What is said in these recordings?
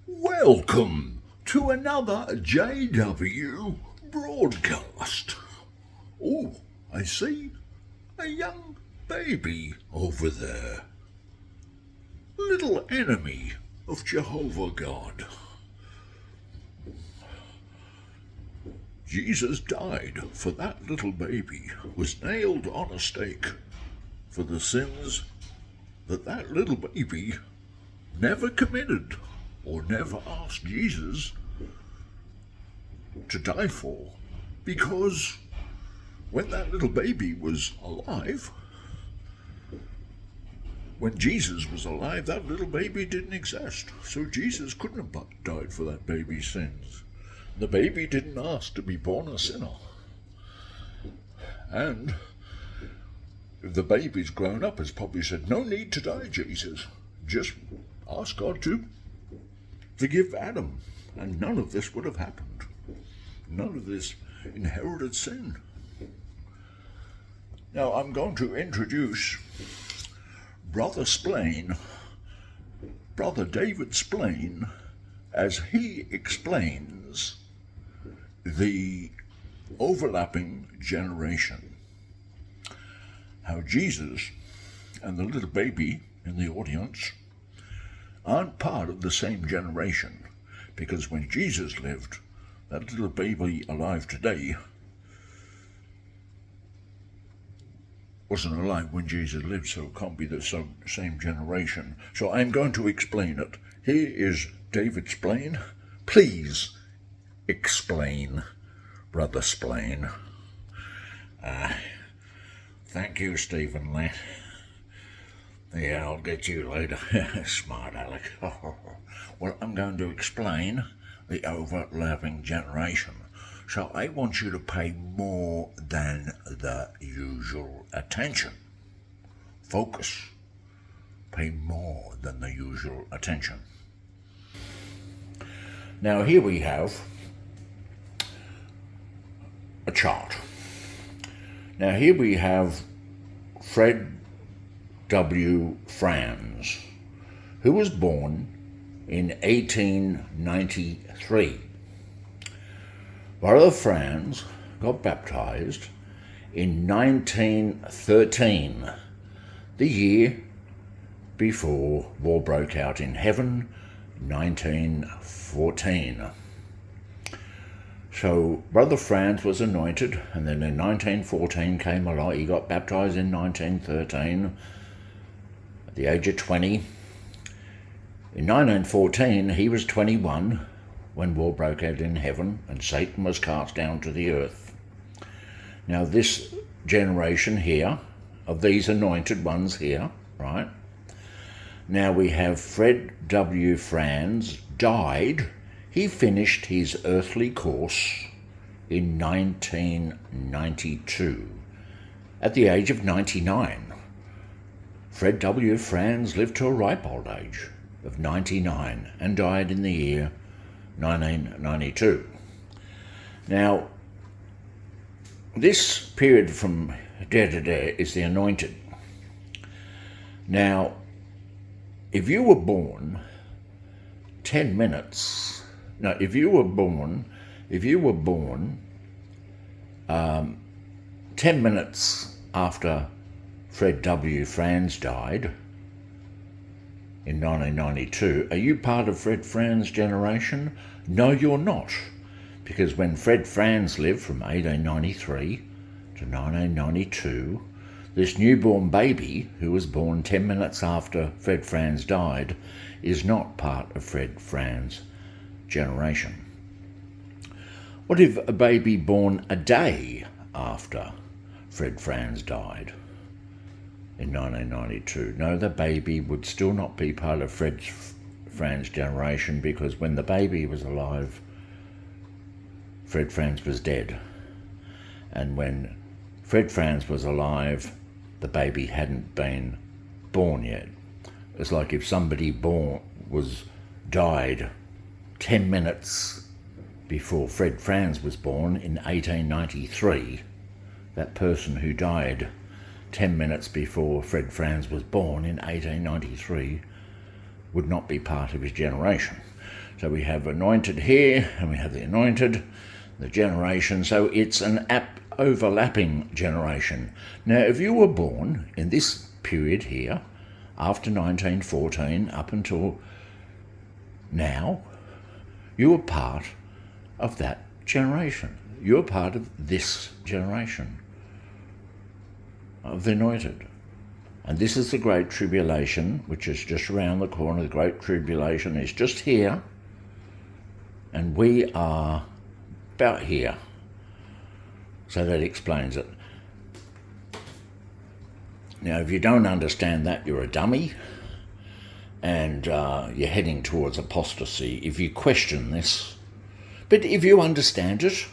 Welcome to another JW broadcast. Oh, I see a young baby over there. Little enemy of Jehovah God. Jesus died for that little baby, was nailed on a stake for the sins that little baby never committed or never asked Jesus to die for, because when that little baby was alive, when Jesus was alive, that little baby didn't exist. So Jesus couldn't have died for that baby's sins. The baby didn't ask to be born a sinner. And if the baby's grown up, has probably said, no need to die, Jesus. Just ask God to forgive Adam. And none of this would have happened. None of this inherited sin. Now I'm going to introduce Brother Splane, Brother David Splane, as he explains the overlapping generation. How Jesus and the little baby in the audience aren't part of the same generation, because when Jesus lived, that little baby alive today wasn't alive when Jesus lived, so it can't be the same generation. So I'm going to explain it. Here is David Splane. Please explain, Brother Splane. Thank you, Stephen Lee. Yeah, I'll get you later. Smart Alec. Well, I'm going to explain the overlapping generation. So I want you to pay more than the usual attention. Focus. Pay more than the usual attention. Now here we have a chart. Now here we have Fred W. Franz, who was born in 1893. Brother Franz got baptized in 1913, the year before war broke out in heaven, 1914. So Brother Franz was anointed, and then in 1914 came along. He got baptized in 1913 at the age of 20. In 1914 he was 21 when war broke out in heaven and Satan was cast down to the earth. Now this generation here, of these anointed ones here, right? Now we have Fred W. Franz died. He finished his earthly course in 1992 at the age of 99. Fred W. Franz lived to a ripe old age of 99 and died in the year 1992. Now, this period from there to there is the anointed. Now, if you were born 10 minutes, no, if you were born 10 minutes after Fred W. Franz died in 1992, are you part of Fred Franz' generation? No, you're not. Because when Fred Franz lived from 1893 to 1992, this newborn baby, who was born 10 minutes after Fred Franz died, is not part of Fred Franz' generation. What if a baby born a day after Fred Franz died in 1992? No, the baby would still not be part of Fred Franz' generation, because when the baby was alive, Fred Franz was dead. And when Fred Franz was alive, the baby hadn't been born yet. It's like if somebody died 10 minutes before Fred Franz was born in 1893, that person who died 10 minutes before Fred Franz was born in 1893 would not be part of his generation. So we have anointed here, and we have the anointed, the generation. So it's an overlapping generation. Now, if you were born in this period here, after 1914 up until now, you were part of that generation. You're part of this generation of the anointed. And this is the Great Tribulation, which is just around the corner. The Great Tribulation is just here, and we are about here. So that explains it. Now, if you don't understand that, you're a dummy, and you're heading towards apostasy if you question this. But if you understand it,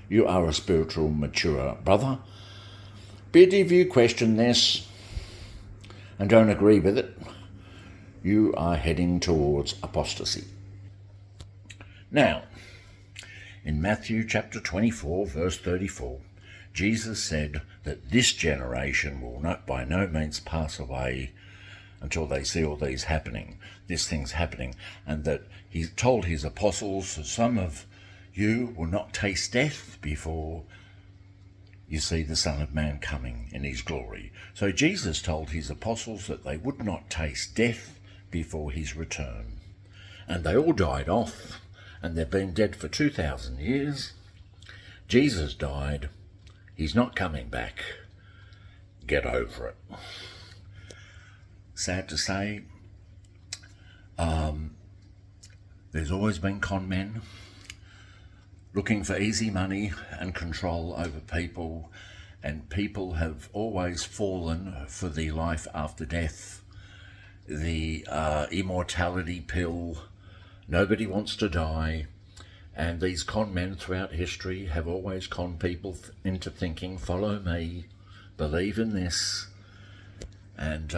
you are a spiritual, mature brother. But if you question this and don't agree with it, you are heading towards apostasy. Now, in Matthew chapter 24, verse 34, Jesus said that this generation will not by no means pass away until they see all these things happening, and that he told his apostles, some of you will not taste death before you see the Son of Man coming in his glory. So Jesus told his apostles that they would not taste death before his return. And they all died off, and they've been dead for 2,000 years. Jesus died. He's not coming back. Get over it. Sad to say, there's always been con men looking for easy money and control over people, and people have always fallen for the life after death, the immortality pill. Nobody wants to die, and these con men throughout history have always conned people into thinking, follow me, believe in this, and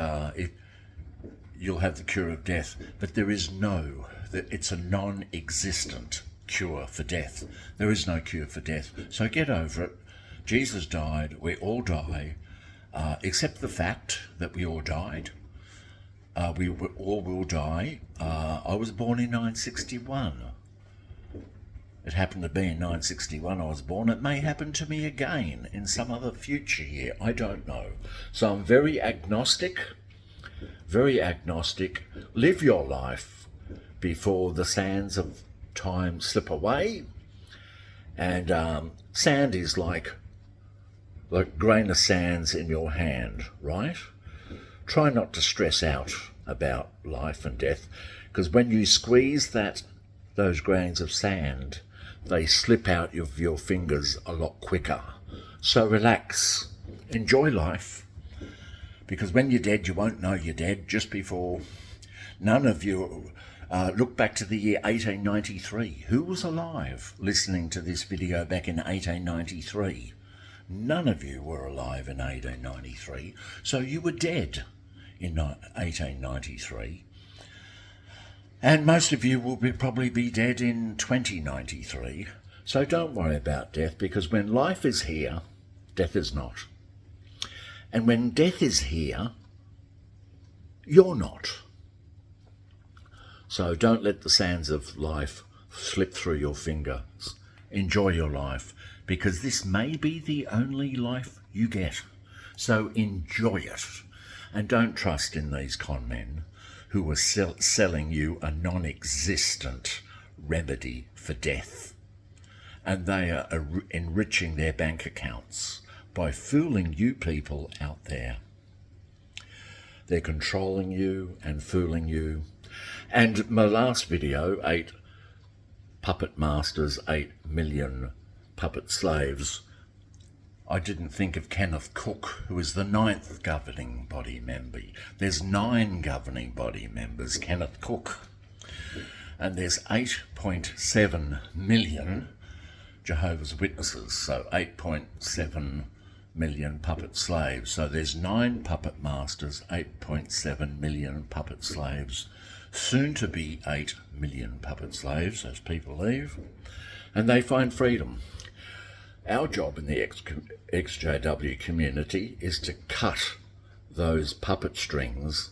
you'll have the cure of death. But there is it's a non-existent cure for death. There is no cure for death. So get over it. Jesus died. We all die. Accept the fact that we all died. We all will die. I was born in 1961. It happened to be in 1961 I was born. It may happen to me again in some other future year. I don't know. So I'm very agnostic. Very agnostic. Live your life before the sands of time slip away. And sand is like a grain of sands in your hand, right? Try not to stress out about life and death, because when you squeeze those grains of sand, they slip out of your fingers a lot quicker. So relax, enjoy life, because when you're dead, you won't know you're dead. Just before, none of you, look back to the year 1893. Who was alive listening to this video back in 1893? None of you were alive in 1893, so you were dead in 1893. And most of you will probably be dead in 2093. So don't worry about death, because when life is here, death is not. And when death is here, you're not. So don't let the sands of life slip through your fingers. Enjoy your life, because this may be the only life you get. So enjoy it. And don't trust in these con men who are selling you a non-existent remedy for death. And they are enriching their bank accounts by fooling you people out there. They're controlling you and fooling you. And my last video, 8 puppet masters, 8 million puppet slaves, I didn't think of Kenneth Cook, who is the 9th governing body member. There's 9 governing body members, Kenneth Cook. And there's 8.7 million Jehovah's Witnesses, so 8.7 million puppet slaves. So there's 9 puppet masters, 8.7 million puppet slaves, soon to be 8 million puppet slaves as people leave, and they find freedom. Our job in the XJW community is to cut those puppet strings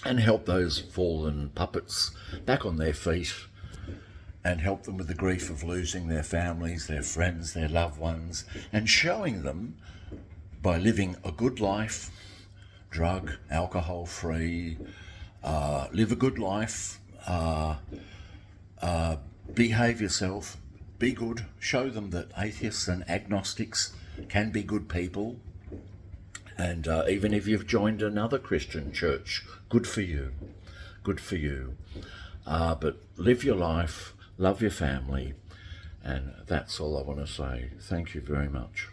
and help those fallen puppets back on their feet, and help them with the grief of losing their families, their friends, their loved ones, and showing them by living a good life, drug, alcohol free, live a good life, behave yourself, be good, show them that atheists and agnostics can be good people. And even if you've joined another Christian church, good for you, good for you. But live your life, love your family, and that's all I want to say. Thank you very much.